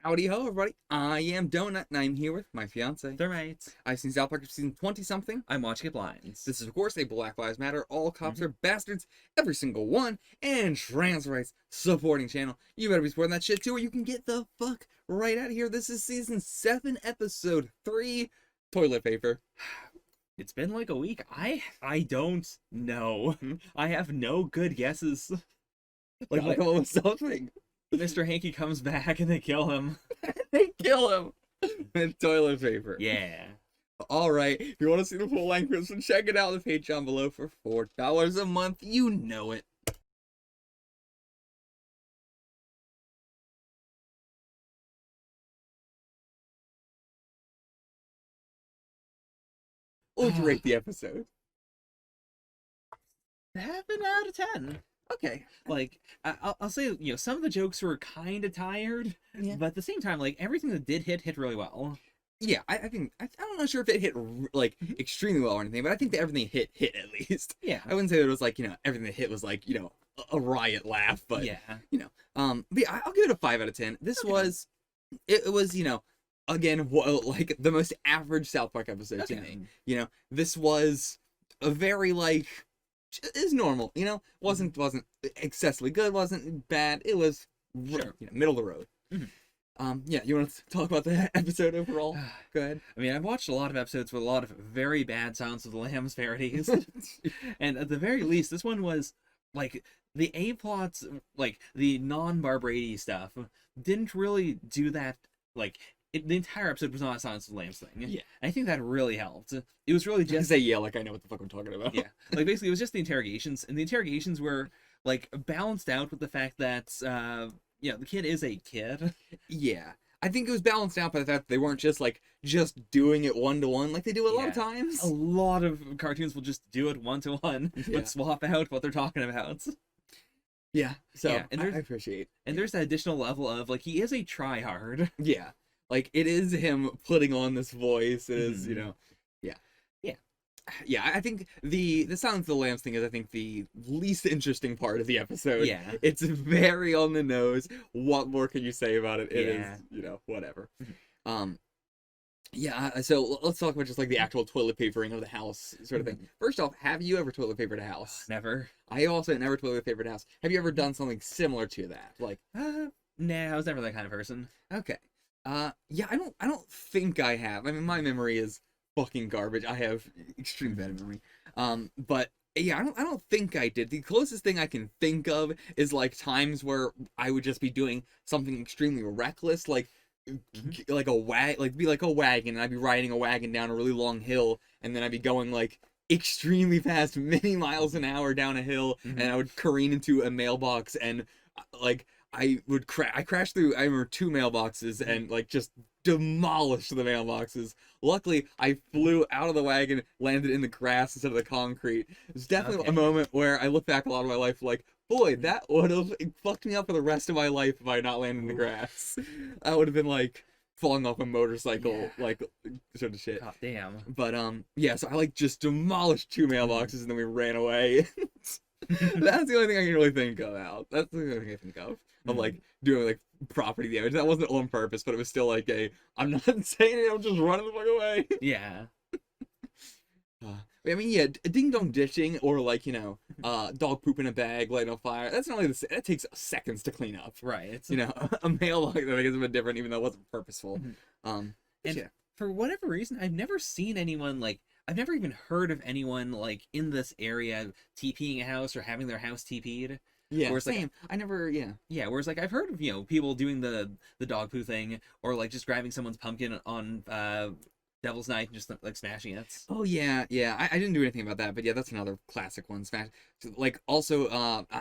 Howdy ho, everybody. I am Donut, and I'm here with my fiance. They're mates. I've seen South Park season 20-something. I'm watching it blinds. This is, of course, a Black Lives Matter, all cops are bastards, every single one, and trans rights supporting channel. You better be supporting that shit too, or you can get the fuck right out of here. This is season 7, episode 3, toilet paper. It's been like a week. I don't know. I have no good guesses. Like, Like, what was something? Mr. Hanky comes back and they kill him. They kill him with toilet paper. Yeah. Alright, if you want to see the full length version, check it out on the Patreon below for $4 a month. You know it. What would you rate the episode? 7 out of 10. Okay. Like, I'll say, some of the jokes were kind of tired, Yeah. but at the same time, like, everything that did hit really well. Yeah, I think, I'm not sure if it hit, like, extremely well or anything, but I think that everything hit at least. Yeah. I wouldn't say that it was, like, everything that hit was, like, a riot laugh, but, Yeah. but yeah, I'll give it a 5 out of 10. This Okay. was, it was, again, like, the most average South Park episode to me. This was a very, like, is normal, wasn't excessively good, wasn't bad, it was Sure. middle of the road. Yeah, you want to talk about the episode overall? Go ahead. I mean, I've watched a lot of episodes with a lot of very bad Silence of the Lambs parodies. And at the very least, this one was, like, the A-plots, like, the non-Barbrady stuff, didn't really do that, like, the entire episode was not a Silence of the Lambs thing. Yeah. And I think that really helped. It was really Just just... say yeah, like I know what the fuck I'm talking about. Yeah. Like, basically, it was just the interrogations, and the interrogations were, like, balanced out with the fact that, the kid is a kid. Yeah. I think it was balanced out by the fact that they weren't just doing it one-to-one like they do a lot of Yeah. times. A lot of cartoons will just do it one-to-one, Yeah. but swap out what they're talking about. Yeah. So Yeah, and I there's- appreciate. And there's that additional level of, like, he is a tryhard. Yeah. Like it is him putting on this voice. It is, Mhm. yeah. Yeah. Yeah, I think the Silence of the Lambs thing is I think the least interesting part of the episode. Yeah. It's very on the nose. What more can you say about it? It Yeah. is, whatever. Mhm. Yeah, so let's talk about just like the actual toilet papering of the house sort of thing. First off, have you ever toilet papered a house? Never. I also never toilet papered a house. Have you ever done something similar to that? Like, Nah, I was never that kind of person. okay. Yeah, I don't think I have. I mean, my memory is fucking garbage. I have extreme bad memory. But yeah, I don't think I did. The closest thing I can think of is like times where I would just be doing something extremely reckless, like like be like a wagon, and I'd be riding a wagon down a really long hill, and then I'd be going like extremely fast, many miles an hour down a hill, Mhm. and I would careen into a mailbox, and like I crashed through, I remember 2 mailboxes and like just demolished the mailboxes. Luckily, I flew out of the wagon, landed in the grass instead of the concrete. It was definitely Okay. a moment where I look back a lot of my life like, boy, that would have fucked me up for the rest of my life if I had not landed in the Oof. grass. I would have been like falling off a motorcycle, Yeah. like sort of shit. God damn. But yeah, so I like just demolished 2 mailboxes and then we ran away. That's the only thing I can really think about. That's the only thing I think of like doing like property damage. That wasn't on purpose, but it was still like I'm not saying it, I'm just running the fuck away. Yeah. I mean, yeah, ding dong ditching or like dog poop in a bag, lighting on fire. That's not like that takes seconds to clean up. Right. A mailbox I think is a bit different, even though it wasn't purposeful. And Yeah. for whatever reason, I've never seen anyone, like, I've never even heard of anyone, like, in this area TPing a house or having their house TP'd. Yeah, Whereas, like, same. I never, yeah. Yeah, whereas, like, I've heard of, people doing the dog poo thing, or, like, just grabbing someone's pumpkin on Devil's Night and just, like, smashing it. Oh yeah, yeah. I didn't do anything about that, but yeah, that's another classic one. Smash. Like also,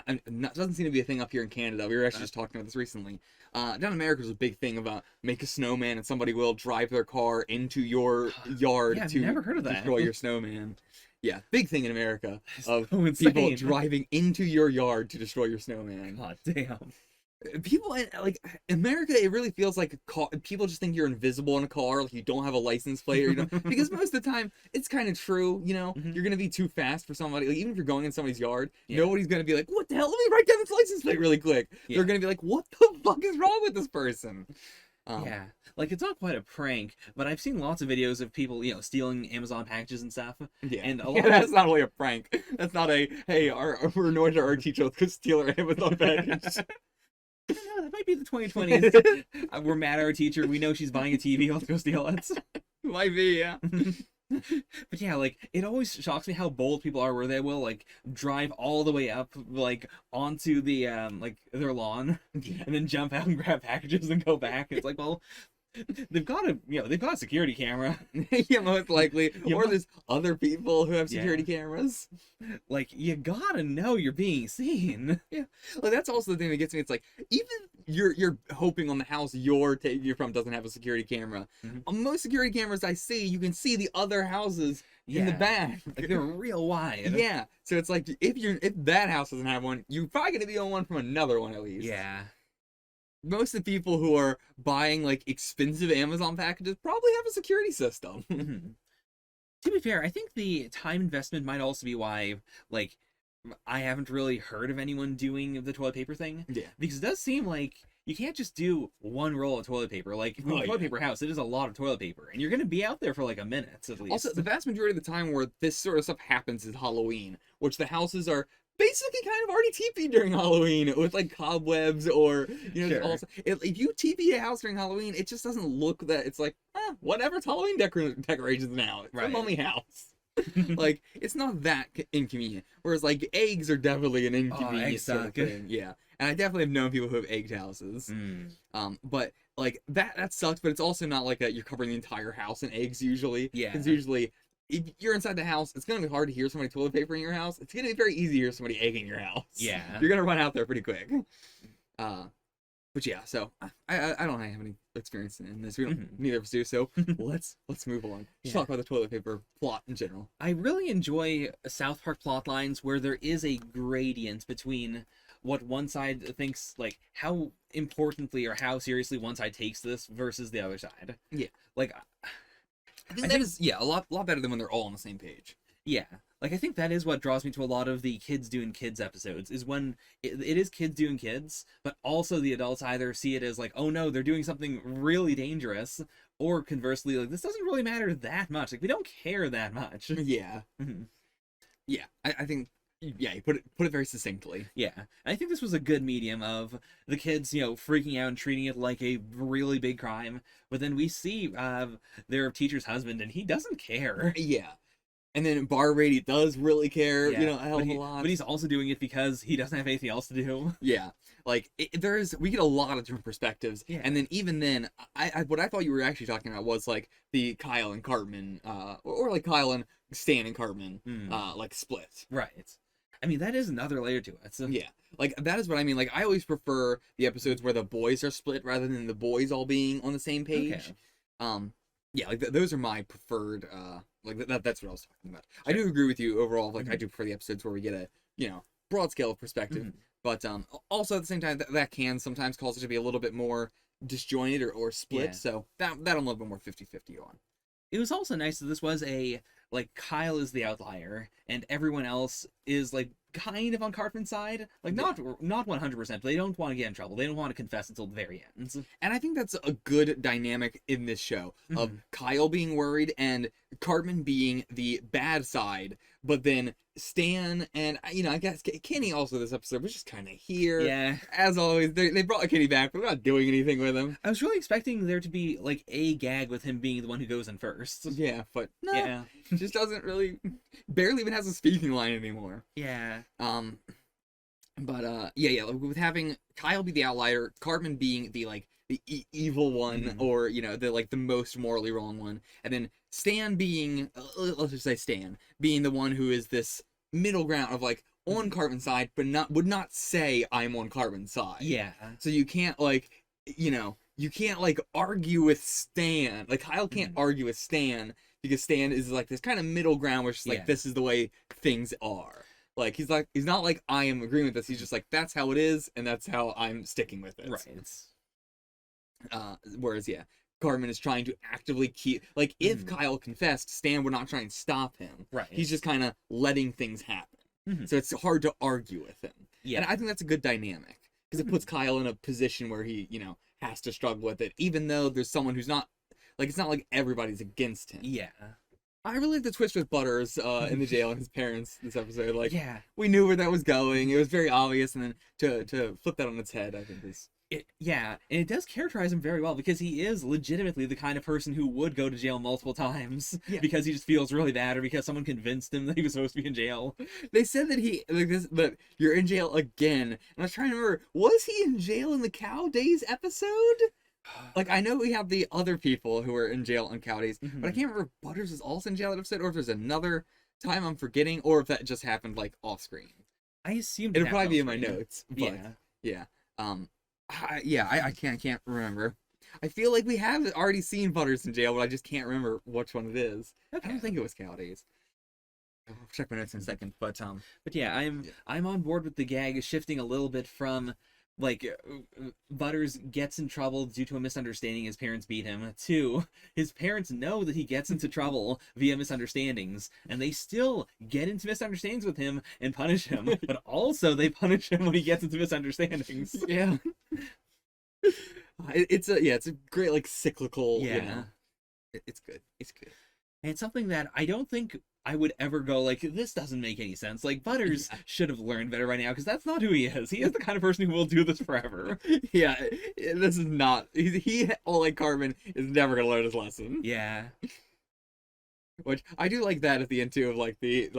doesn't seem to be a thing up here in Canada. We were actually just talking about this recently. Down in America, there's a big thing about make a snowman, and somebody will drive their car into your yard Yeah, I've to never heard of that. destroy your snowman. Yeah, big thing in America of so insane. people driving into your yard to destroy your snowman. God damn. People like America, it really feels like people just think you're invisible in a car, like you don't have a license plate, or because most of the time it's kind of true. You're gonna be too fast for somebody. Like, even if you're going in somebody's yard, Yeah. nobody's gonna be like, "What the hell? Let me write down this license plate really quick." Yeah. They're gonna be like, "What the fuck is wrong with this person?" Yeah, like it's not quite a prank, but I've seen lots of videos of people, stealing Amazon packages and stuff. Yeah, And a yeah, lot that's of not really a prank. That's not a, hey, we're annoyed at our teacher, let's go steal our Amazon package. I don't know, that might be the 2020s. We're mad at our teacher. We know she's buying a TV. Let's go steal it. Might be, yeah. But yeah, like it always shocks me how bold people are, where they will like drive all the way up, like onto the like their lawn, and then jump out and grab packages and go back. It's like, well, they've got a security camera. Yeah, most likely. You Or must- there's other people who have Yeah. security cameras. Like you gotta know you're being seen. Like that's also the thing that gets me. It's like even you're hoping on the house you're from doesn't have a security camera. Mhm. On most security cameras I see, you can see the other houses in the Yeah. back. Like they're real wide. Yeah, so it's like if that house doesn't have one, you're probably gonna be on one from another one at least. Yeah. Most of the people who are buying like expensive Amazon packages probably have a security system. Mhm. To be fair, I think the time investment might also be why, like, I haven't really heard of anyone doing the toilet paper thing. Yeah. Because it does seem like you can't just do one roll of toilet paper. Like, in Oh, a toilet yeah. paper house, it is a lot of toilet paper. And you're going to be out there for like a minute at least. Also, the vast majority of the time where this sort of stuff happens is Halloween, which the houses are basically kind of already TP'd during Halloween with like cobwebs or Sure. also if you TP a house during Halloween, it just doesn't look that. It's like whatever, it's Halloween decorations now. It's a Right. mummy house. Like it's not that inconvenient. Whereas like eggs are definitely an inconvenient eggs sort of suck. thing. Yeah, and I definitely have known people who have egged houses. But like that sucks. But it's also not like you're covering the entire house in eggs usually. Yeah. Because usually if you're inside the house, it's gonna be hard to hear somebody toilet paper in your house. It's gonna be very easy to hear somebody egging your house. Yeah. You're gonna run out there pretty quick. But yeah, so I don't have any experience in this. We don't Mhm. neither of us do. So let's move on. Yeah. Talk about the toilet paper plot in general. I really enjoy South Park plot lines where there is a gradient between what one side thinks, like how importantly or how seriously one side takes this versus the other side. Yeah. Like, I think I that is a lot better than when they're all on the same page. yeah. Like, I think that is what draws me to a lot of the kids doing kids episodes, is when it is kids doing kids, but also the adults either see it as like, oh no, they're doing something really dangerous, or conversely, like, this doesn't really matter that much. Like, we don't care that much. Yeah. Mhm. Yeah. I think you put it very succinctly. Yeah, and I think this was a good medium of the kids, freaking out and treating it like a really big crime. But then we see their teacher's husband, and he doesn't care. Yeah. And then Bar Brady does really care, Yeah, a hell of but a lot. But he's also doing it because he doesn't have anything else to do. Yeah, like we get a lot of different perspectives, Yeah. and then even then, what I thought you were actually talking about was like the Kyle and Cartman, or like Kyle and Stan and Cartman, like split. Right. I mean, that is another layer to it. So, Yeah, like that is what I mean. Like I always prefer the episodes where the boys are split rather than the boys all being on the same page. Okay. Yeah, like those are my preferred. Like that's what I was talking about. I do agree with you overall. Like I do prefer the episodes where we get a broad scale of perspective. Mhm. But also at the same time, that can sometimes cause it to be a little bit more disjointed or split. Yeah. So that I'm a little bit more 50-50 on. It was also nice that this was like, Kyle is the outlier, and everyone else is, like, kind of on Cartman's side. Like, not 100%, but they don't want to get in trouble. They don't want to confess until the very end. And I think that's a good dynamic in this show of Kyle being worried and Cartman being the bad side, but then Stan and I guess Kenny also this episode was just kind of here. Yeah. As always, they brought Kenny back, but they're not doing anything with him. I was really expecting there to be, like, a gag with him being the one who goes in first. Yeah, but no, Yeah. just doesn't really, barely even has a speaking line anymore. Yeah. But yeah, like, with having Kyle be the outlier, Cartman being the like the evil one, or the like the most morally wrong one, and then Stan being let's just say Stan being the one who is this middle ground of like on Cartman's side, but would not say I'm on Cartman's side. Yeah. So you can't like you can't like argue with Stan. Like Kyle can't argue with Stan because Stan is like this kind of middle ground where it's just like Yeah. this is the way things are. Like he's not like I am agreeing with this. He's just like that's how it is, and that's how I'm sticking with it. Right. Whereas Cartman is trying to actively keep like if Kyle confessed, Stan would not try and stop him. Right. He's just kind of letting things happen. Mhm. So it's hard to argue with him. Yeah. And I think that's a good dynamic because it puts Kyle in a position where he has to struggle with it, even though there's someone who's not, like, it's not like everybody's against him. Yeah. I really like the twist with Butters in the jail and his parents this episode. Like, Yeah. we knew where that was going. It was very obvious, and then to flip that on its head, I think is... Yeah, and it does characterize him very well because he is legitimately the kind of person who would go to jail multiple times because he just feels really bad or because someone convinced him that he was supposed to be in jail. They said that that you're in jail again, and I was trying to remember, was he in jail in the Cow Days episode? Like, I know we have the other people who are in jail on Cow Days, but I can't remember if Butters is also in jail that episode, or if there's another time I'm forgetting, or if that just happened, like, off screen. I assume It'll probably be in my notes, but yeah. I can't remember. I feel like we have already seen Butters in jail, but I just can't remember which one it is. Okay. I don't think it was Cow Days. I'll check my notes in a second, but yeah, I'm on board with the gag shifting a little bit from like Butters gets in trouble due to a misunderstanding, his parents beat him, to his parents know that he gets into trouble via misunderstandings, and they still get into misunderstandings with him and punish him, but also they punish him when he gets into misunderstandings. Yeah. It's a great, like, cyclical, yeah. You know, it's good. And it's something that I don't think I would ever go like, this doesn't make any sense. Like, Butters should have learned better by now, because that's not who he is. He is the kind of person who will do this forever. Yeah, this is not... He like Cartman, is never going to learn his lesson. Yeah. Which, I do like that at the end, too, of, like, you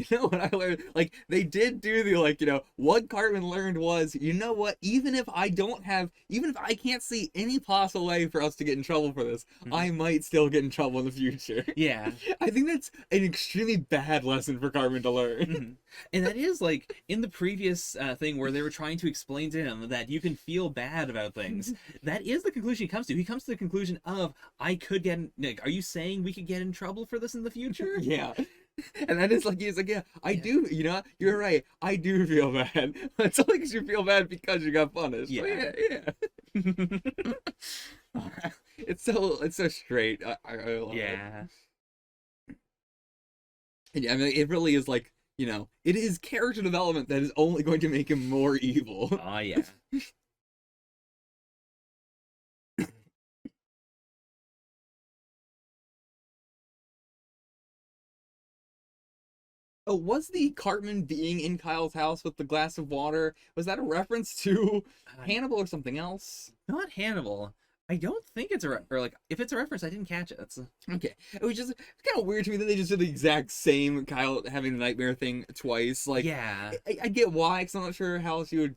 know what I learned? Like, they did do the, like, what Cartman learned was, you know what, even if I can't see any possible way for us to get in trouble for this, I might still get in trouble in the future. Yeah. I think that's an extremely bad lesson for Cartman to learn. And that is, like, in the previous thing where they were trying to explain to him that you can feel bad about things, that is the conclusion he comes to. He comes to the conclusion of, I could get in, Nick, are you saying we could get in trouble for this in the future? Yeah. And that is like, he's like, yeah, I do, you're right, I do feel bad. It's only because you feel bad because you got punished. Yeah. It's so straight. I love it. And yeah, I mean, it really is like, it is character development that is only going to make him more evil. Oh, yeah. Oh, was the Cartman being in Kyle's house with the glass of water, was that a reference to Hannibal or something else? Not Hannibal. I don't think it's or like, if it's a reference, I didn't catch it. Okay. It was just kind of weird to me that they just did the exact same Kyle having the nightmare thing twice. Like, yeah. I get why, because I'm not sure how else you would,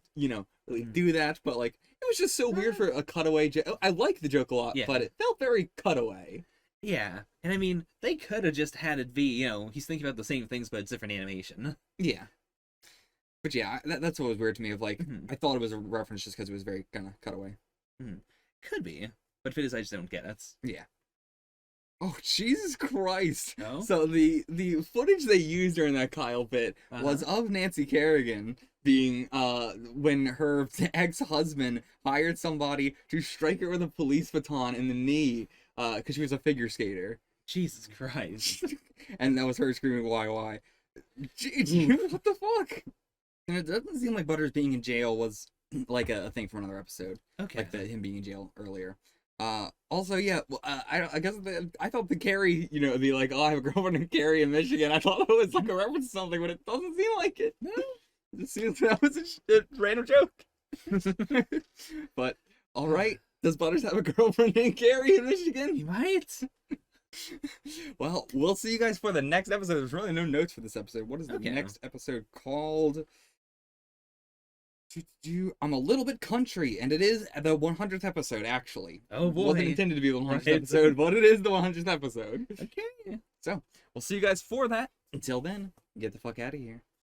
really do that, but, like, it was just so weird for a cutaway joke. I like the joke a lot, but it felt very cutaway. Yeah, and I mean, they could have just had it be, he's thinking about the same things, but it's different animation. Yeah. But yeah, that's what was weird to me, of, like, I thought it was a reference just because it was very kind of cutaway. Could be, but if it is, I just don't get it. Yeah. Oh, Jesus Christ. No? So the footage they used during that Kyle bit was of Nancy Kerrigan being, when her ex-husband hired somebody to strike her with a police baton in the knee, because she was a figure skater. Jesus Christ. And that was her screaming, why? What the fuck? And it doesn't seem like Butters being in jail was, like, a thing from another episode. Okay. Like him being in jail earlier. Also, yeah, well, I guess I thought the Carrie, the, like, oh, I have a girlfriend in Carrie in Michigan, I thought it was, like, a reference to something, but it doesn't seem like it. No. It just seems that was a random joke. But, alright, does Butters have a girlfriend named Carrie in Michigan? He might. Well, we'll see you guys for the next episode. There's really no notes for this episode. What is the next episode called? I'm a little bit country, and it is the 100th episode, actually. Oh boy. It wasn't intended to be the 100th episode, but it is the 100th episode. Okay. So, we'll see you guys for that. Until then, get the fuck out of here.